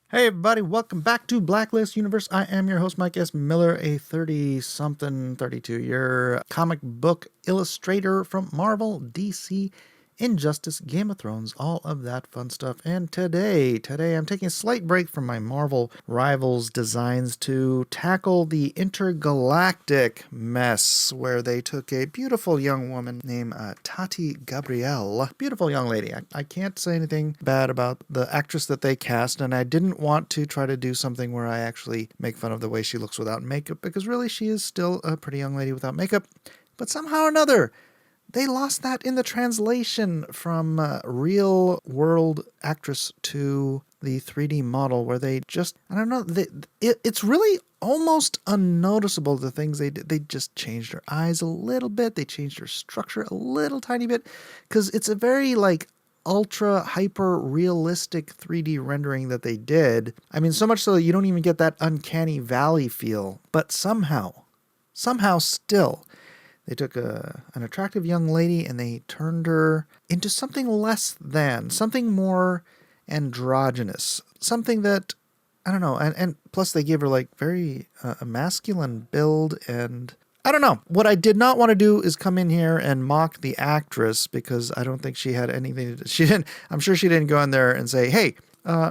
Hey everybody, welcome back to Blacklist Universe. I am your host, Mike S. Miller, a 30-something, 32-year comic book illustrator from Marvel, DC, Injustice, Game of Thrones, all of that fun stuff. And today I'm taking a slight break from my Marvel Rivals designs to tackle the Intergalactic mess, where they took a beautiful young woman named Tati Gabrielle. Beautiful young lady. I can't say anything bad about the actress that they cast, and I didn't want to try to do something where I actually make fun of the way she looks without makeup, because really she is still a pretty young lady without makeup. But somehow or another, they lost that in the translation from real-world actress to the 3D model, where they just, I don't know, it's really almost unnoticeable, the things they did. They just changed her eyes a little bit. They changed her structure a little tiny bit, because it's a very, ultra hyper realistic 3D rendering that they did. I mean, so much so that you don't even get that uncanny valley feel. But somehow still, they took an attractive young lady and they turned her into something less than, something more androgynous, something that, I don't know, and plus they gave her very a masculine build, and I don't know. What I did not want to do is come in here and mock the actress, because I don't think she had anything to do. She didn't, I'm sure she didn't go in there and say, hey,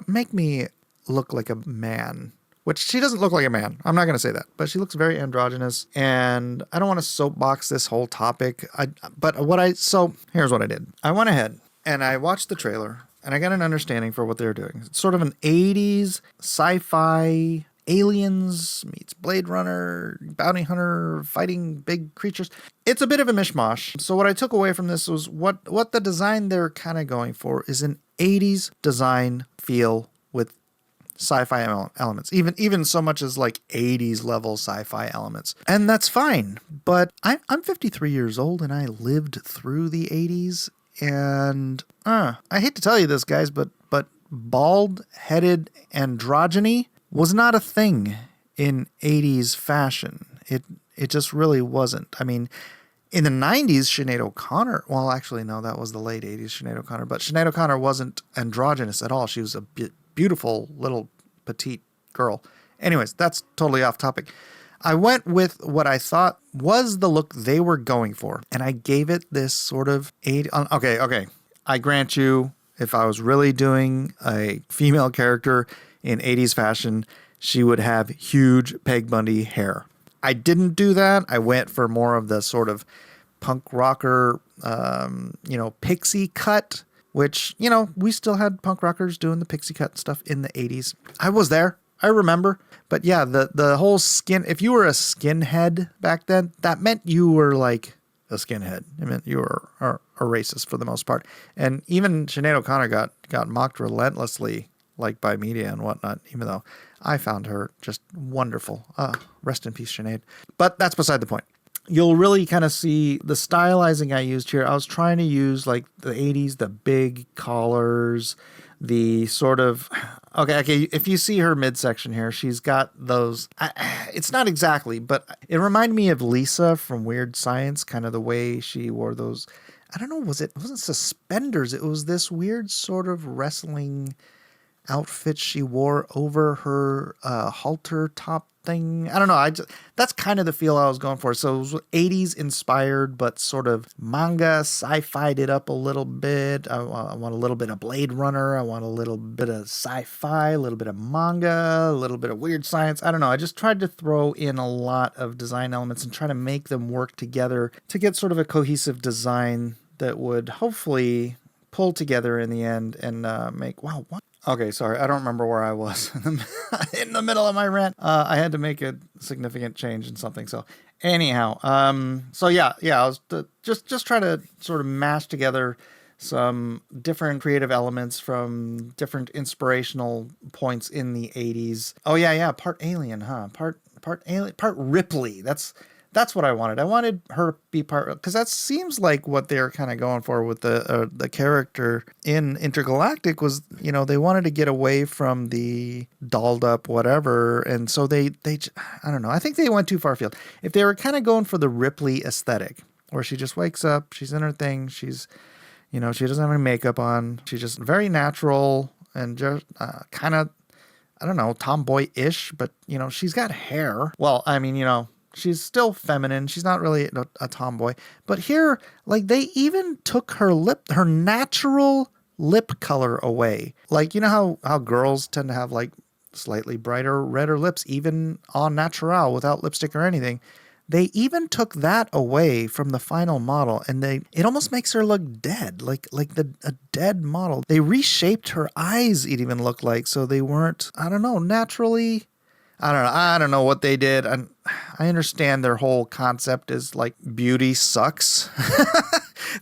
make me look like a man. Which she doesn't look like a man. I'm not going to say that. But she looks very androgynous. And I don't want to soapbox this whole topic. So here's what I did. I went ahead and I watched the trailer and I got an understanding for what they were doing. It's sort of an 80s sci-fi aliens meets Blade Runner, bounty hunter, fighting big creatures. It's a bit of a mishmash. So what I took away from this was what the design they're kind of going for is an 80s design feel with sci-fi elements, even so much as 80s level sci-fi elements. And that's fine. But I'm 53 years old and I lived through the 80s. And I hate to tell you this, guys, but bald-headed androgyny was not a thing in 80s fashion. It just really wasn't. I mean, in the 90s, Sinead O'Connor, well, actually, no, that was the late 80s, Sinead O'Connor, but Sinead O'Connor wasn't androgynous at all. She was a beautiful little petite girl. Anyways, that's totally off topic. I went with what I thought was the look they were going for, and I gave it this sort of okay. I grant you, if I was really doing a female character in 80s fashion, she would have huge Peg Bundy hair. I didn't do that. I went for more of the sort of punk rocker, pixie cut, which, we still had punk rockers doing the pixie cut stuff in the 80s. I was there. I remember. But yeah, the whole skin, if you were a skinhead back then, that meant you were like a skinhead. It meant you were a racist for the most part. And even Sinead O'Connor got mocked relentlessly, by media and whatnot, even though I found her just wonderful. Rest in peace, Sinead. But that's beside the point. You'll really kind of see the stylizing I used here. I was trying to use the 80s, the big collars, the sort of, okay. If you see her midsection here, she's got those, it's not exactly, but it reminded me of Lisa from Weird Science, kind of the way she wore those. I don't know, it wasn't suspenders. It was this weird sort of wrestling outfit she wore over her halter top thing. I don't know. That's kind of the feel I was going for. So it was 80s inspired, but sort of manga sci-fi'd it up a little bit. I want a little bit of Blade Runner. I want a little bit of sci-fi, a little bit of manga, a little bit of weird science. I don't know. I just tried to throw in a lot of design elements and try to make them work together to get sort of a cohesive design that would hopefully pull together in the end and make, wow, what? Okay, sorry, I don't remember where I was in the middle of my rant. I had to make a significant change in something. So anyhow, so yeah, I was just trying to sort of mash together some different creative elements from different inspirational points in the 80s. Oh yeah, part alien, huh? Part alien, part Ripley. That's what I wanted. I wanted her to be part, because that seems like what they're kind of going for with the character in Intergalactic was, they wanted to get away from the dolled up whatever, and so they I don't know. I think they went too far afield. If they were kind of going for the Ripley aesthetic, where she just wakes up, she's in her thing, she's, she doesn't have any makeup on, she's just very natural and just kind of I don't know, tomboy-ish, but, you know, she's got hair. Well, I mean, you know, she's still feminine. She's not really a tomboy. But here, like, they even took her natural lip color away. Like, you know how girls tend to have, like, slightly brighter, redder lips, even en natural, without lipstick or anything. They even took that away from the final model, and it almost makes her look dead, like a dead model. They reshaped her eyes, it even looked like, so they weren't, I don't know, naturally. I don't know what they did. I understand their whole concept is like beauty sucks.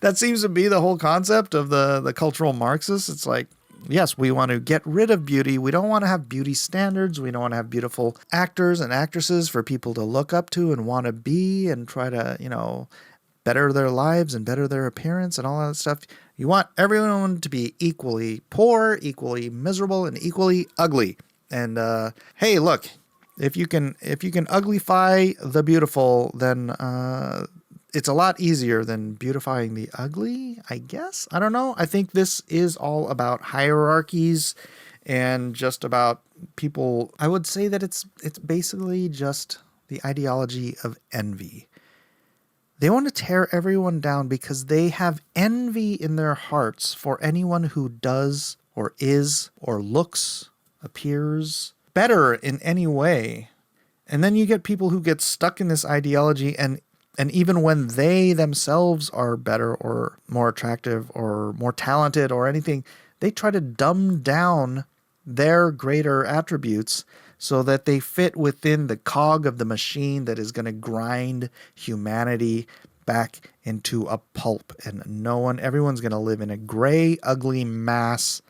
That seems to be the whole concept of the cultural Marxists. It's like, yes, we want to get rid of beauty. We don't want to have beauty standards. We don't want to have beautiful actors and actresses for people to look up to and want to be and try to, you know, better their lives and better their appearance and all that stuff. You want everyone to be equally poor, equally miserable, and equally ugly. And hey, look, if you can uglify the beautiful, then it's a lot easier than beautifying the ugly, I guess. I don't know. I think this is all about hierarchies and just about people. I would say that it's basically just the ideology of envy. They want to tear everyone down because they have envy in their hearts for anyone who does or is or looks, appears better in any way. And then you get people who get stuck in this ideology, and even when they themselves are better or more attractive or more talented or anything, they try to dumb down their greater attributes so that they fit within the cog of the machine that is going to grind humanity back into a pulp. And everyone's going to live in a gray, ugly mass.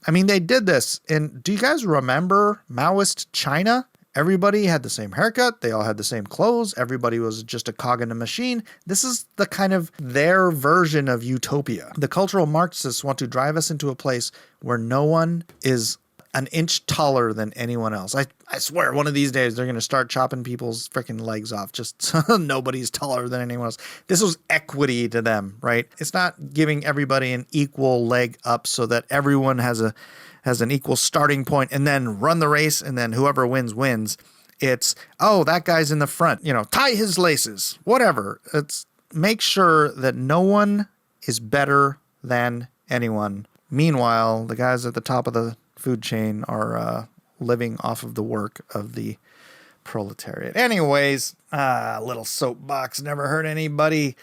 I mean, they did this. And do you guys remember Maoist China? Everybody had the same haircut. They all had the same clothes. Everybody was just a cog in a machine. This is the kind of their version of utopia. The cultural Marxists want to drive us into a place where no one is an inch taller than anyone else. I swear one of these days they're going to start chopping people's freaking legs off just so nobody's taller than anyone else. This was equity to them, right? It's not giving everybody an equal leg up so that everyone has an equal starting point and then run the race and then whoever wins. It's, oh, that guy's in the front, you know, tie his laces, whatever. It's make sure that no one is better than anyone. Meanwhile, the guys at the top of the food chain are living off of the work of the proletariat. Anyways, little soapbox never hurt anybody.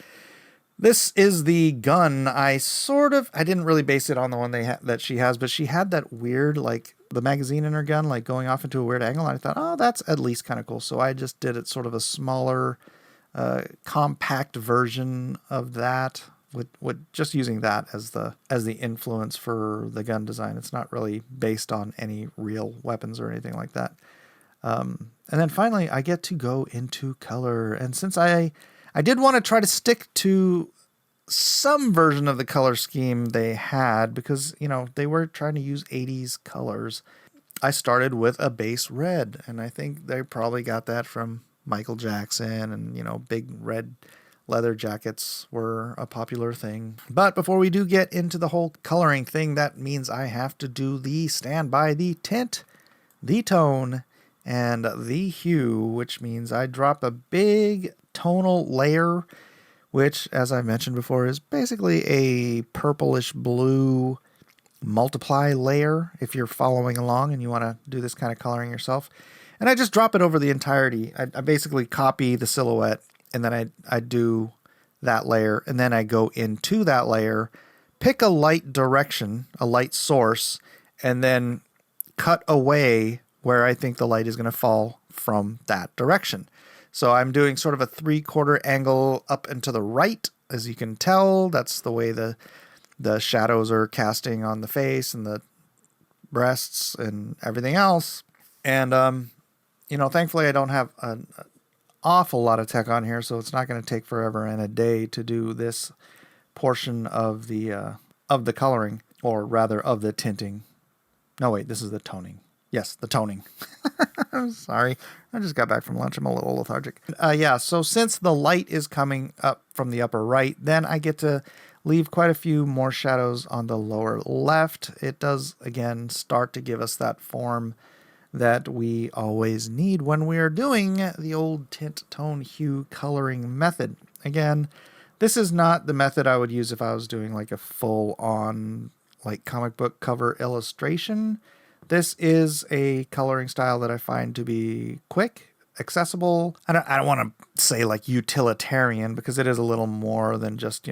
This is the gun. I didn't really base it on the one that she has, but she had that weird, like, the magazine in her gun, like, going off into a weird angle. And I thought, oh, that's at least kind of cool. So I just did it sort of a smaller, compact version of that, with just using that as the influence for the gun design. It's not really based on any real weapons or anything like that. And then finally, I get to go into color. And since I did want to try to stick to some version of the color scheme they had, because, you know, they were trying to use 80s colors, I started with a base red. And I think they probably got that from Michael Jackson, and, you know, big red leather jackets were a popular thing. But before we do get into the whole coloring thing, that means I have to do the stand by the tint, the tone, and the hue, which means I drop a big tonal layer, which, as I mentioned before, is basically a purplish blue multiply layer if you're following along and you want to do this kind of coloring yourself. And I just drop it over the entirety. I basically copy the silhouette, and then I do that layer, and then I go into that layer, pick a light direction, a light source, and then cut away where I think the light is going to fall from that direction. So I'm doing sort of a 3/4 angle up and to the right. As you can tell, that's the way the shadows are casting on the face and the breasts and everything else. And, you know, thankfully I don't have an awful lot of tech on here, so it's not going to take forever and a day to do this portion of the coloring, or rather of the tinting. No, wait, this is the toning. Yes, the toning. I'm sorry. I just got back from lunch. I'm a little lethargic. Yeah, so since the light is coming up from the upper right, then I get to leave quite a few more shadows on the lower left. It does, again, start to give us that form that we always need when we are doing the old tint, tone, hue coloring method. Again, this is not the method I would use if I was doing like a full on like comic book cover illustration. This is a coloring style that I find to be quick, accessible. I don't want to say like utilitarian, because it is a little more than just,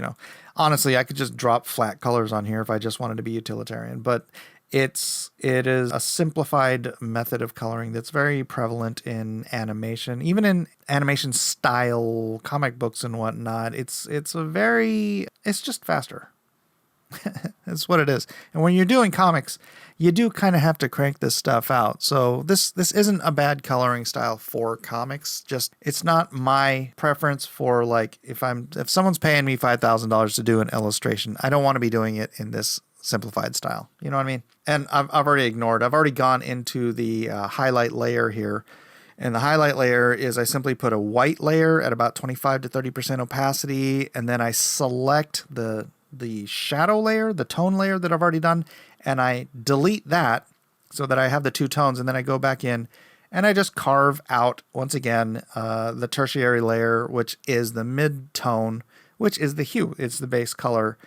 honestly, I could just drop flat colors on here if I just wanted to be utilitarian, but it is a simplified method of coloring that's very prevalent in animation, even in animation style comic books and whatnot. It's just faster. That's what it is. And when you're doing comics, you do kind of have to crank this stuff out. So this isn't a bad coloring style for comics. Just it's not my preference for like if someone's paying me $5,000 to do an illustration, I don't want to be doing it in this simplified style. You know what I mean? And I've already gone into the highlight layer here. And the highlight layer is I simply put a white layer at about 25 to 30% opacity, and then I select the shadow layer, the tone layer that I've already done, and I delete that so that I have the two tones, and then I go back in and I just carve out, once again, the tertiary layer, which is the mid-tone, which is the hue. It's the base color,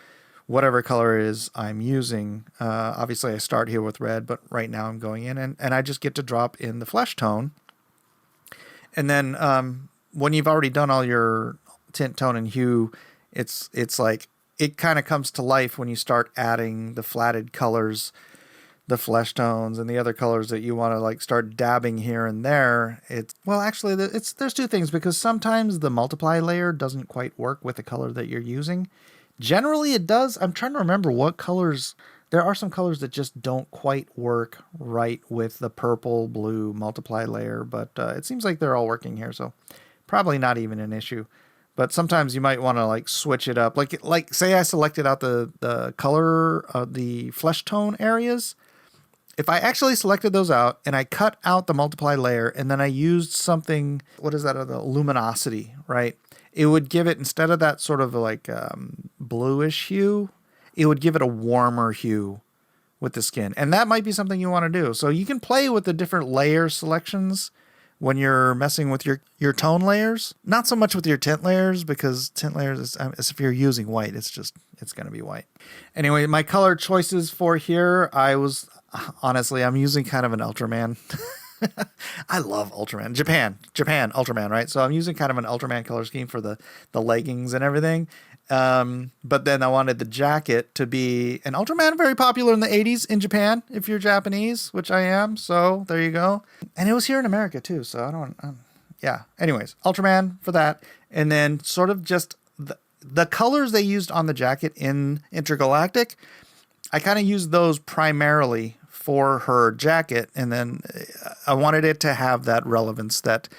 whatever color it is I'm using. Obviously, I start here with red, but right now I'm going in, and I just get to drop in the flesh tone. And then when you've already done all your tint, tone, and hue, it's like it kind of comes to life when you start adding the flatted colors, the flesh tones, and the other colors that you want to like start dabbing here and there. There's two things, because sometimes the multiply layer doesn't quite work with the color that you're using. Generally, it does. I'm trying to remember what colors. There are some colors that just don't quite work right with the purple, blue multiply layer, but it seems like they're all working here, so probably not even an issue. But sometimes you might want to like switch it up. Like say I selected out the color of the flesh tone areas. If I actually selected those out and I cut out the multiply layer and then I used something, what is that, the luminosity, right? It would give it, instead of that sort of like bluish hue, it would give it a warmer hue with the skin. And that might be something you want to do. So you can play with the different layer selections when you're messing with your tone layers. Not so much with your tint layers, because tint layers is if you're using white, it's going to be white. Anyway, my color choices for here, I'm using kind of an Ultraman. I love Ultraman. Japan Ultraman, right? So I'm using kind of an Ultraman color scheme for the leggings and everything. But then I wanted the jacket to be an Ultraman, very popular in the 80s in Japan, if you're Japanese, which I am. So there you go. And it was here in America too. So anyways, Ultraman for that. And then sort of just the colors they used on the jacket in Intergalactic, I kind of used those primarily for her jacket. And then I wanted it to have that relevance that,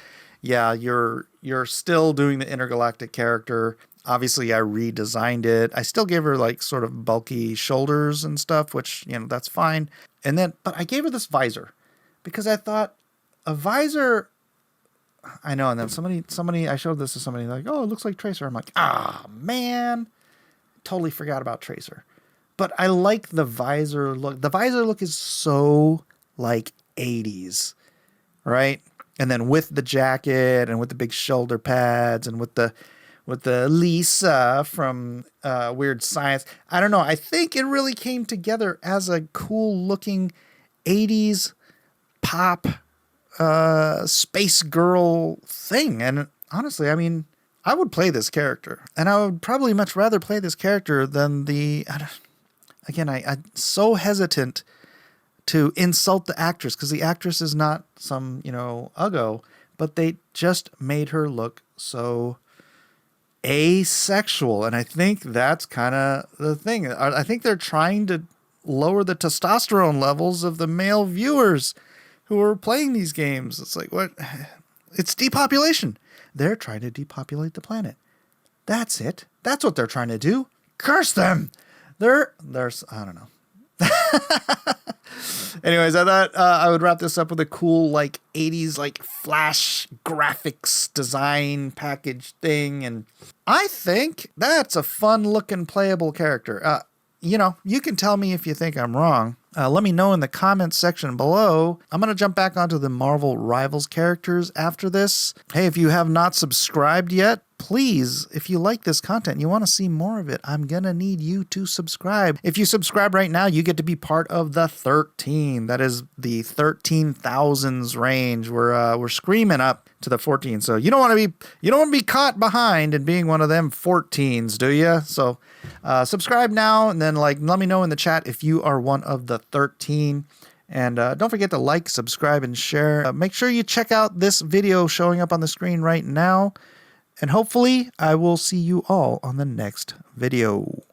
yeah, you're still doing the Intergalactic character. Obviously, I redesigned it. I still gave her like sort of bulky shoulders and stuff, which, that's fine. But I gave her this visor because I thought a visor, I know. And then somebody, I showed this to somebody like, oh, it looks like Tracer. I'm like, man, totally forgot about Tracer. But I like the visor look. The visor look is so like 80s, right? And then with the jacket and with the big shoulder pads and with the Lisa from Weird Science. I don't know. I think it really came together as a cool looking 80s pop space girl thing. And honestly, I mean, I would play this character, and I would probably much rather play this character than I'm so hesitant to insult the actress, because the actress is not some, uggo, but they just made her look so asexual. And I think that's kind of the thing. I think they're trying to lower the testosterone levels of the male viewers who are playing these games. It's like, what? It's depopulation. They're trying to depopulate the planet. That's it. That's what they're trying to do. Curse them. There's I don't know. Anyways, I thought I would wrap this up with a cool like 80s like flash graphics design package thing, and I think that's a fun looking playable character. You can tell me if you think I'm wrong. Let me know in the comments section below. I'm going to jump back onto the Marvel Rivals characters after this. Hey, if you have not subscribed yet, please, if you like this content, you want to see more of it, I'm going to need you to subscribe. If you subscribe right now, you get to be part of the 13. That is the 13,000s range. We're screaming up to the 14. So you don't want to be caught behind and being one of them 14s, do you? So subscribe now, and then let me know in the chat if you are one of the 13. And don't forget to like, subscribe, and share. Make sure you check out this video showing up on the screen right now. And hopefully, I will see you all on the next video.